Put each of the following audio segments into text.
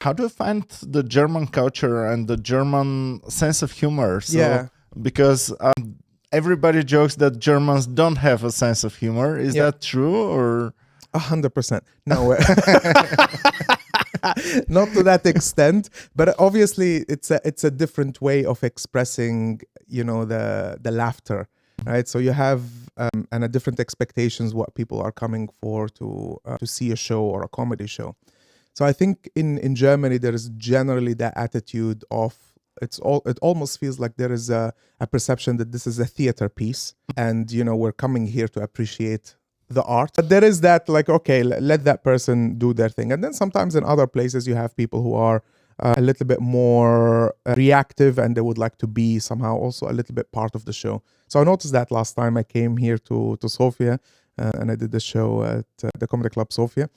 How do you find the German culture and the German sense of humor? Yeah. Because everybody jokes that Germans don't have a sense of humor. Is that true, or 100%? No, not to that extent. But obviously, it's a different way of expressing, the laughter, right? So you have and a different expectations what people are coming for to see a show or a comedy show. So I think in Germany there is generally that attitude of it almost feels like there is a perception that this is a theater piece, and we're coming here to appreciate the art. But there is that, like, okay, let that person do their thing. And then sometimes in other places you have people who are a little bit more reactive, and they would like to be somehow also a little bit part of the show. So I noticed that last time I came here to Sofia, and I did the show at the Comedy Club Sofia.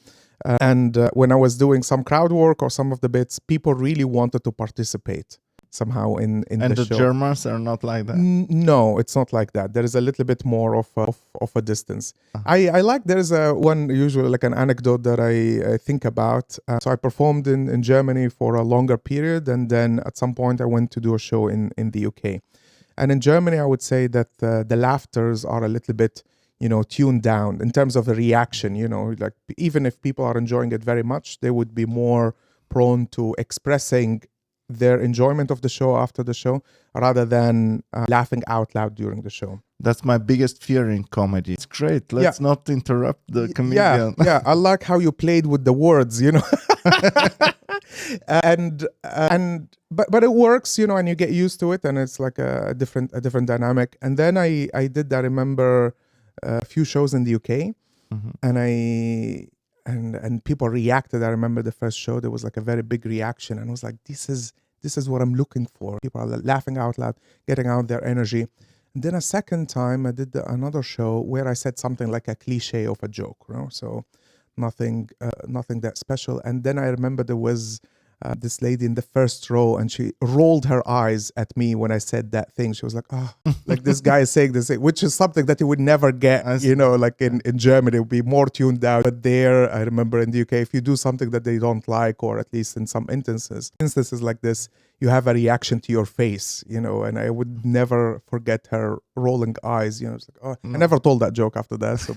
And when I was doing some crowd work or some of the bits, people really wanted to participate somehow in the show. And the Germans are not like that? No, it's not like that. There is a little bit more of a distance. I like, there is one usually like an anecdote that I think about. So I performed in Germany for a longer period, and then at some point I went to do a show in the UK. And in Germany, I would say that the laughters are a little bit tuned down in terms of a reaction. Like even if people are enjoying it very much, they would be more prone to expressing their enjoyment of the show after the show rather than laughing out loud during the show. That's my biggest fear in comedy. It's great. Let's not interrupt the comedian. Yeah, I like how you played with the words, but it works, and you get used to it, and it's like a different dynamic. And then I remember a few shows in the UK, and people reacted. I remember the first show, there was like a very big reaction, and I was like, this is what I'm looking for. People are laughing out loud, getting out their energy. And then a second time I did another show where I said something like a cliche of a joke, so nothing that special. And then I remember there was this lady in the first row, and she rolled her eyes at me when I said that thing. She was like, oh, like this guy is saying this thing, which is something that you would never get, like in Germany, it would be more tuned down. But there, I remember in the UK, if you do something that they don't like, or at least in some instances like this, you have a reaction to your face, and I would never forget her rolling eyes. It's like, oh, I never told that joke after that. So,